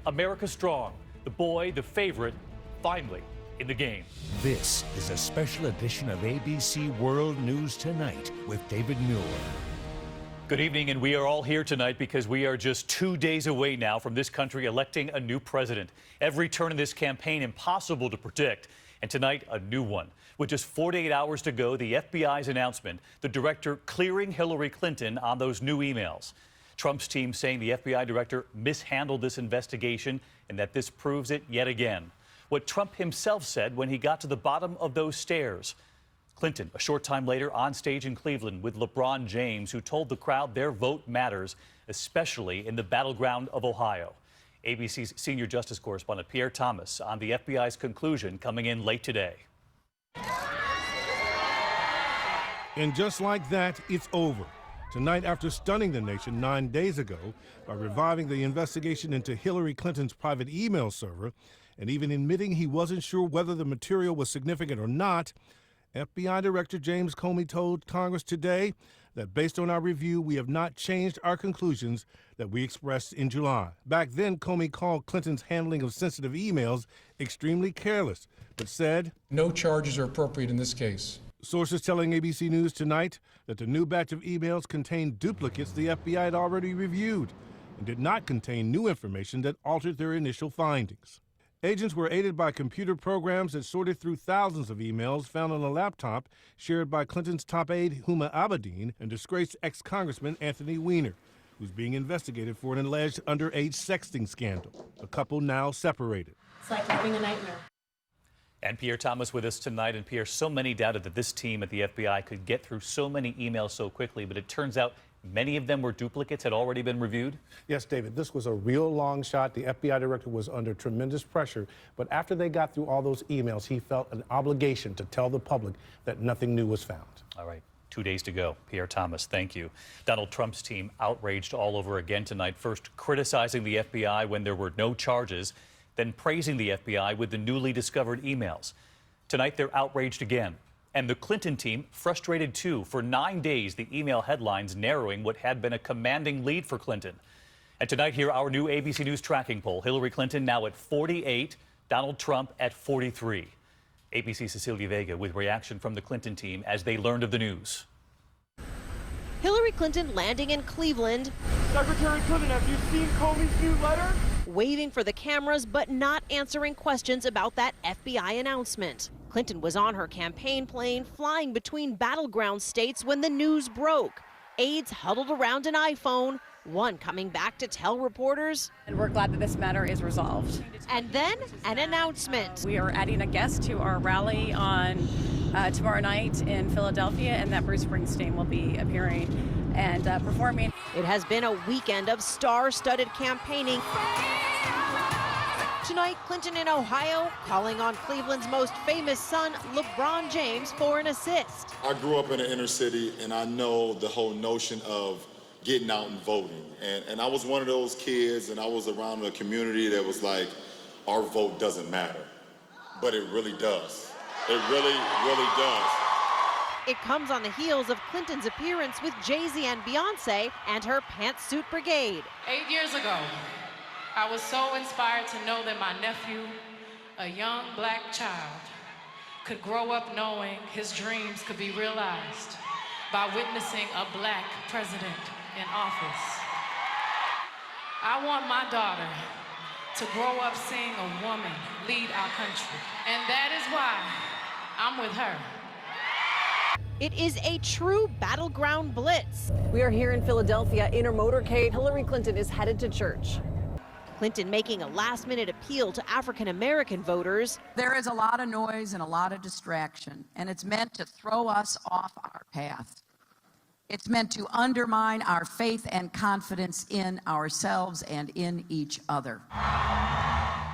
America strong. The boy, the favorite, finally in the game. This is a special edition of ABC World News Tonight with David Muir. Good evening, and we are all here tonight because we are just 2 days away now from this country electing a new president. Every turn in this campaign impossible to predict. And tonight, a new one. With just 48 hours to go, the FBI's announcement, the director clearing Hillary Clinton on those new emails. Trump's team saying the FBI director mishandled this investigation and that this proves it yet again. What Trump himself said when he got to the bottom of those stairs. Clinton, a short time later, on stage in Cleveland with LeBron James, who told the crowd their vote matters, especially in the battleground of Ohio. ABC's senior justice correspondent Pierre Thomas on the FBI's conclusion coming in late today. And just like that, it's over. Tonight, after stunning the nation 9 days ago by reviving the investigation into Hillary Clinton's private email server and even admitting he wasn't sure whether the material was significant or not, FBI Director James Comey told Congress today that based on our review, we have not changed our conclusions that we expressed in July. Back then, Comey called Clinton's handling of sensitive emails extremely careless, but said, "No charges are appropriate in this case." Sources telling ABC News tonight that the new batch of emails contained duplicates the FBI had already reviewed and did not contain new information that altered their initial findings. Agents were aided by computer programs that sorted through thousands of emails found on a laptop shared by Clinton's top aide, Huma Abedin, and disgraced ex-Congressman Anthony Weiner, who's being investigated for an alleged underage sexting scandal. The couple now separated. It's like having a nightmare. And Pierre Thomas with us tonight. And Pierre, so many doubted that this team at the FBI could get through so many emails so quickly, but it turns out many of them were duplicates, had already been reviewed? Yes, David, this was a real long shot. The FBI director was under tremendous pressure, but after they got through all those emails, he felt an obligation to tell the public that nothing new was found. All right, 2 days to go. Pierre Thomas, thank you. Donald Trump's team outraged all over again tonight, first criticizing the FBI when there were no charges, then praising the FBI with the newly discovered emails. Tonight, they're outraged again. And the Clinton team frustrated too. For 9 days, the email headlines narrowing what had been a commanding lead for Clinton. And tonight, here our new ABC News tracking poll. Hillary Clinton now at 48, Donald Trump at 43. ABC's Cecilia Vega with reaction from the Clinton team as they learned of the news. Hillary Clinton landing in Cleveland. Secretary Clinton, have you seen Comey's new letter? Waving for the cameras, but not answering questions about that FBI announcement. Clinton was on her campaign plane flying between battleground states when the news broke. Aides huddled around an iPhone, one coming back to tell reporters. And we're glad that this matter is resolved. And then an announcement. We are adding a guest to our rally on tomorrow night in Philadelphia, and that Bruce Springsteen will be appearing and performing. It has been a weekend of star-studded campaigning. Tonight, Clinton in Ohio calling on Cleveland's most famous son, LeBron James, for an assist. I grew up in the inner city, and I know the whole notion of getting out and voting. And I was one of those kids, and I was around a community that was like, our vote doesn't matter. But it really does. It really, really does. It comes on the heels of Clinton's appearance with Jay-Z and Beyonce and her pantsuit brigade. 8 years ago, I was so inspired to know that my nephew, a young black child, could grow up knowing his dreams could be realized by witnessing a black president in office. I want my daughter to grow up seeing a woman lead our country, and that is why I'm with her. It is a true battleground blitz. We are here in Philadelphia in her motorcade. Hillary Clinton is headed to church. Clinton making a last-minute appeal to African-American voters. There is a lot of noise and a lot of distraction, and it's meant to throw us off our path. It's meant to undermine our faith and confidence in ourselves and in each other.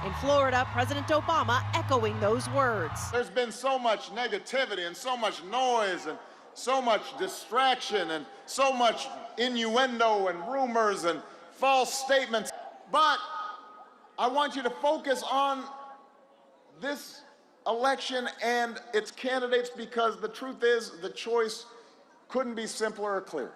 In Florida, President Obama echoing those words. There's been so much negativity and so much noise and so much distraction and so much innuendo and rumors and false statements. But I want you to focus on this election and its candidates, because the truth is the choice couldn't be simpler or clearer.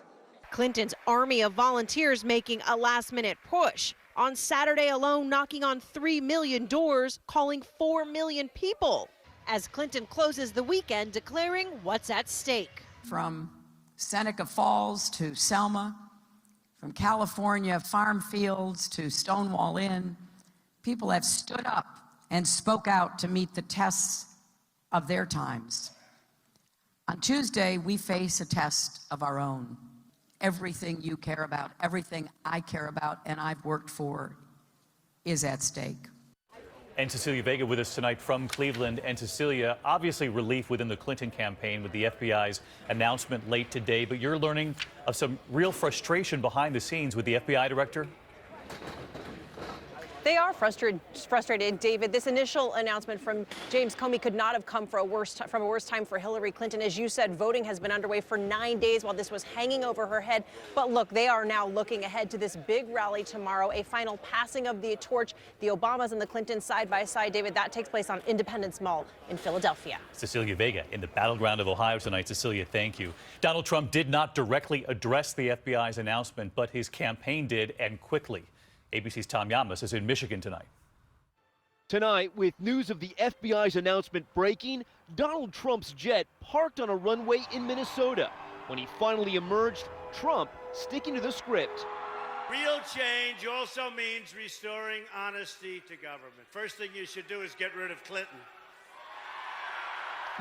Clinton's army of volunteers making a last-minute push. On Saturday alone, knocking on 3 million doors, calling 4 million people. As Clinton closes the weekend declaring what's at stake. From Seneca Falls to Selma, from California farm fields to Stonewall Inn, people have stood up and spoke out to meet the tests of their times. On Tuesday, we face a test of our own. Everything you care about, everything I care about and I've worked for is at stake. And Cecilia Vega with us tonight from Cleveland. And Cecilia, obviously relief within the Clinton campaign with the FBI's announcement late today, but you're learning of some real frustration behind the scenes with the FBI director. They are frustrated, David. This initial announcement from James Comey could not have come from a worse time for Hillary Clinton. As you said, voting has been underway for 9 days while this was hanging over her head. But look, they are now looking ahead to this big rally tomorrow, a final passing of the torch. The Obamas and the Clintons side by side, David. That takes place on Independence Mall in Philadelphia. Cecilia Vega in the battleground of Ohio tonight. Cecilia, thank you. Donald Trump did not directly address the FBI's announcement, but his campaign did, and quickly. ABC's Tom Yamas is in Michigan tonight. Tonight, with news of the FBI's announcement breaking, Donald Trump's jet parked on a runway in Minnesota. When he finally emerged, Trump sticking to the script. Real change also means restoring honesty to government. First thing you should do is get rid of Clinton.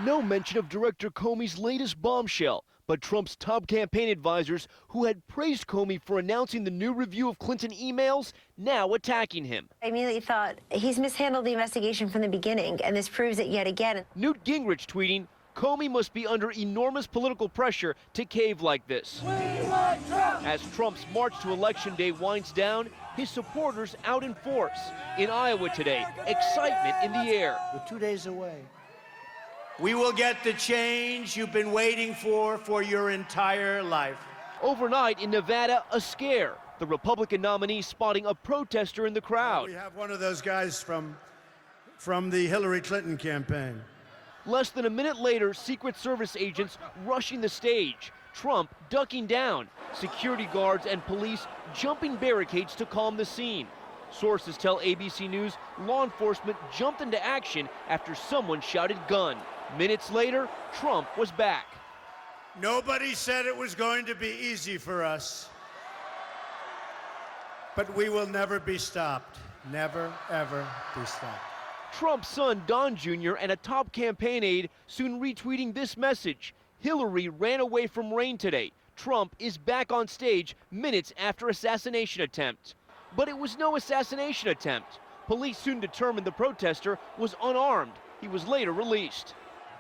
No mention of Director Comey's latest bombshell, but Trump's top campaign advisors, who had praised Comey for announcing the new review of Clinton emails, now attacking him. I immediately thought, he's mishandled the investigation from the beginning, and this proves it yet again. Newt Gingrich tweeting, Comey must be under enormous political pressure to cave like this. We want Trump! As Trump's march to Election Day winds down, his supporters out in force. In Iowa today, excitement in the air. We're 2 days away. We will get the change you've been waiting for your entire life. Overnight in Nevada, a scare. The Republican nominee spotting a protester in the crowd. We have one of those guys from the Hillary Clinton campaign. Less than a minute later, Secret Service agents rushing the stage. Trump ducking down. Security guards and police jumping barricades to calm the scene. Sources tell ABC News law enforcement jumped into action after someone shouted gun. Minutes later, Trump was back. Nobody said it was going to be easy for us, but we will never be stopped. Never, ever be stopped. Trump's son, Don Jr., and a top campaign aide soon retweeting this message. Hillary ran away from rain today. Trump is back on stage minutes after assassination attempt. But it was no assassination attempt. Police soon determined the protester was unarmed. He was later released.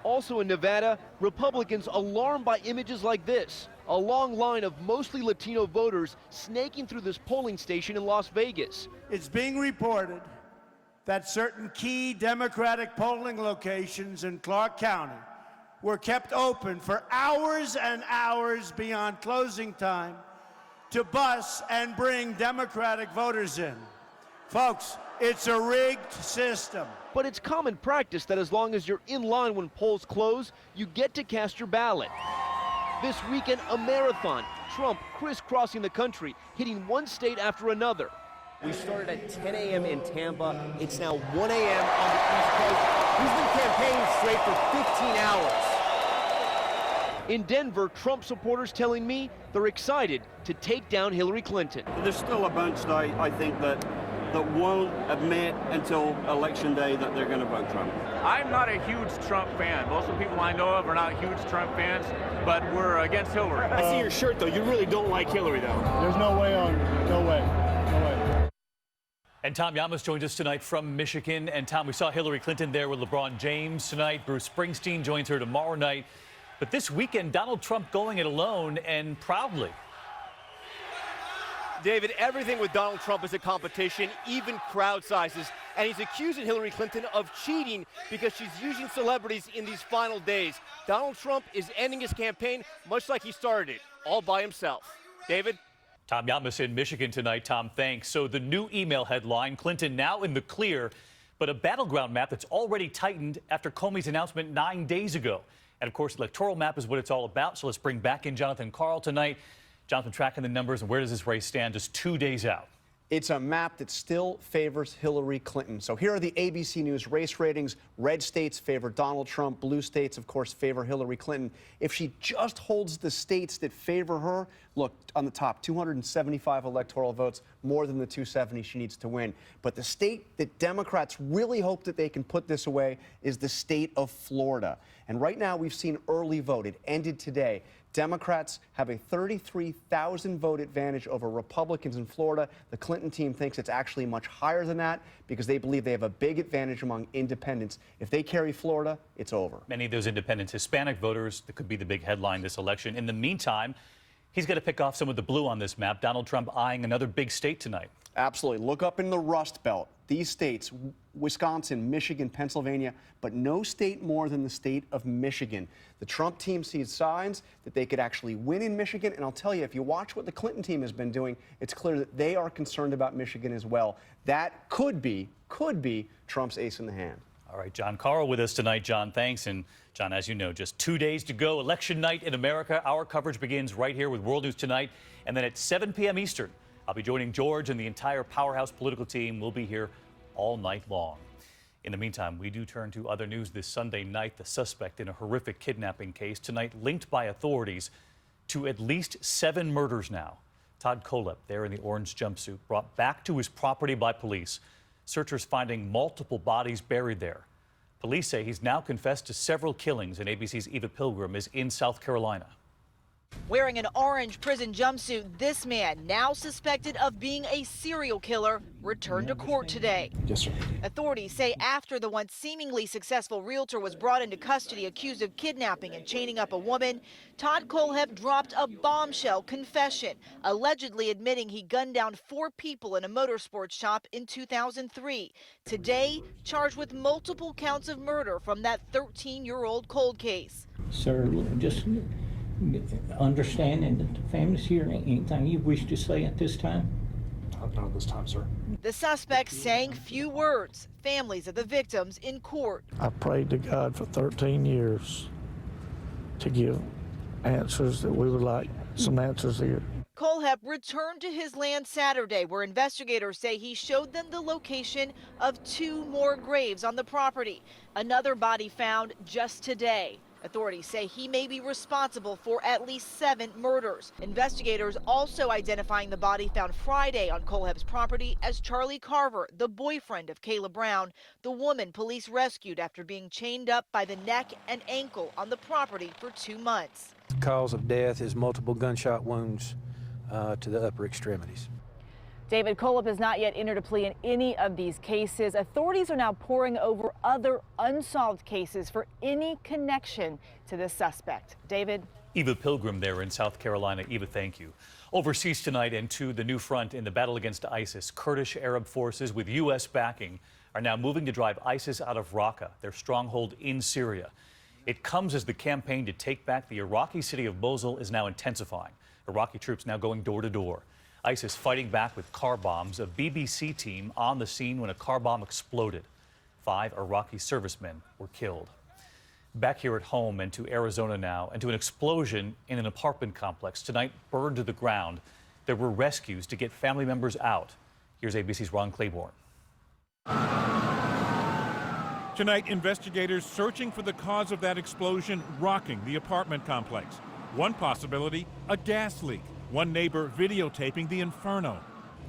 Also in Nevada, Republicans alarmed by images like this. A long line of mostly Latino voters snaking through this polling station in Las Vegas. It's being reported that certain key Democratic polling locations in Clark County were kept open for hours and hours beyond closing time to bus and bring Democratic voters in. Folks, it's a rigged system. But it's common practice that as long as you're in line when polls close, you get to cast your ballot. This weekend, a marathon. Trump crisscrossing the country, hitting one state after another. We started at 10 a.m. in Tampa. It's now 1 a.m. on the East Coast. He's been campaigning straight for 15 hours. In Denver, Trump supporters telling me they're excited to take down Hillary Clinton. There's still a bunch, I think, that won't admit until Election Day that they're going to vote Trump. I'm not a huge Trump fan. Most of the people I know of are not huge Trump fans, but we're against Hillary. I see your shirt, though. You really don't like Hillary, though. There's no way on, no way, no way. And Tom Yamas joins us tonight from Michigan. And Tom, we saw Hillary Clinton there with LeBron James tonight. Bruce Springsteen joins her tomorrow night. But this weekend, Donald Trump going it alone and proudly. David, everything with Donald Trump is a competition, even crowd sizes. And he's accusing Hillary Clinton of cheating because she's using celebrities in these final days. Donald Trump is ending his campaign much like he started it, all by himself. David? Tom Yamas in Michigan tonight. Tom, thanks. So the new email headline, Clinton now in the clear, but a battleground map that's already tightened after Comey's announcement 9 days ago. And, of course, the electoral map is what it's all about. So let's bring back in Jonathan Karl tonight. Jonathan, tracking the numbers, and where does this race stand just 2 days out? It's a map that still favors Hillary Clinton. So here are the ABC News race ratings. Red states favor Donald Trump. Blue states, of course, favor Hillary Clinton. If she just holds the states that favor her, look, on the top, 275 electoral votes, more than the 270 she needs to win. But the state that Democrats really hope that they can put this away is the state of Florida. And right now, we've seen early vote. It ended today. Democrats have a 33,000 vote advantage over Republicans in Florida. The Clinton team thinks it's actually much higher than that because they believe they have a big advantage among independents. If they carry Florida, it's over. Many of those independents, Hispanic voters, that could be the big headline this election. In the meantime, he's got to pick off some of the blue on this map. Donald Trump eyeing another big state tonight. Absolutely. Look up in the Rust Belt. These states, Wisconsin, Michigan, Pennsylvania, but no state more than the state of Michigan. The Trump team sees signs that they could actually win in Michigan. And I'll tell you, if you watch what the Clinton team has been doing, it's clear that they are concerned about Michigan as well. That could be Trump's ace in the hand. All right, John Carl with us tonight. John, thanks. And John, as you know, just 2 days to go. Election night in America. Our coverage begins right here with World News Tonight. And then at 7 p.m. Eastern, I'll be joining George and the entire Powerhouse political team. We'll be here all night long. In the meantime, we do turn to other news this Sunday night. The suspect in a horrific kidnapping case tonight linked by authorities to at least 7 murders now. Todd Kolep, there in the orange jumpsuit, brought back to his property by police. Searchers finding multiple bodies buried there. Police say he's now confessed to several killings, and ABC's Eva Pilgrim is in South Carolina. Wearing an orange prison jumpsuit, this man, now suspected of being a serial killer, returned to court today. Yes, sir. Authorities say after the once seemingly successful realtor was brought into custody accused of kidnapping and chaining up a woman, Todd Kolep dropped a bombshell confession, allegedly admitting he gunned down 4 people in a motorsports shop in 2003. Today, charged with multiple counts of murder from that 13-year-old cold case. Sir, just understanding that the family's here. Anything you wish to say at this time? Not at this time, sir. The suspect saying few words. Families of the victims in court. I prayed to God for 13 years to give answers that we would like some answers here. Kolep returned to his land Saturday, where investigators say he showed them the location of 2 more graves on the property. Another body found just today. Authorities say he may be responsible for at least 7 murders. Investigators also identifying the body found Friday on Kolep's property as Charlie Carver, the boyfriend of Kayla Brown, the woman police rescued after being chained up by the neck and ankle on the property for 2 months. The cause of death is multiple gunshot wounds to the upper extremities. David, Kolep has not yet entered a plea in any of these cases. Authorities are now poring over other unsolved cases for any connection to this suspect. David? Eva Pilgrim there in South Carolina. Eva, thank you. Overseas tonight and to the new front in the battle against ISIS, Kurdish Arab forces with U.S. backing are now moving to drive ISIS out of Raqqa, their stronghold in Syria. It comes as the campaign to take back the Iraqi city of Mosul is now intensifying. Iraqi troops now going door to door. ISIS fighting back with car bombs. A BBC team on the scene when a car bomb exploded. 5 Iraqi servicemen were killed. Back here at home and to Arizona now, and to an explosion in an apartment complex tonight burned to the ground. There were rescues to get family members out. Here's ABC's Ron Claiborne. Tonight, investigators searching for the cause of that explosion rocking the apartment complex. One possibility, a gas leak. One neighbor videotaping the inferno.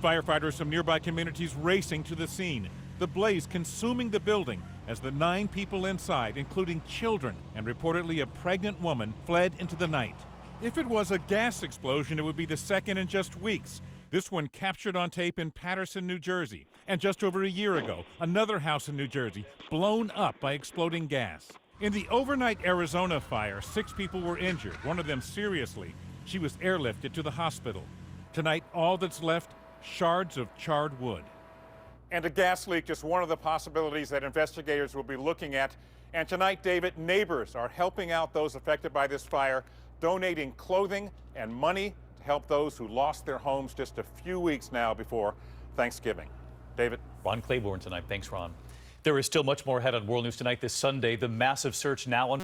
Firefighters from nearby communities racing to the scene. The blaze consuming the building as the 9 people inside, including children and reportedly a pregnant woman, fled into the night. If it was a gas explosion, it would be the second in just weeks. This one captured on tape in Paterson, New Jersey. And just over a year ago, another house in New Jersey blown up by exploding gas. In the overnight Arizona fire, 6 people were injured, one of them seriously. She was airlifted to the hospital. Tonight, all that's left, shards of charred wood. And a gas leak, just one of the possibilities that investigators will be looking at. And tonight, David, neighbors are helping out those affected by this fire, donating clothing and money to help those who lost their homes just a few weeks now before Thanksgiving. David? Ron Claiborne tonight. Thanks, Ron. There is still much more ahead on World News Tonight this Sunday. The massive search now on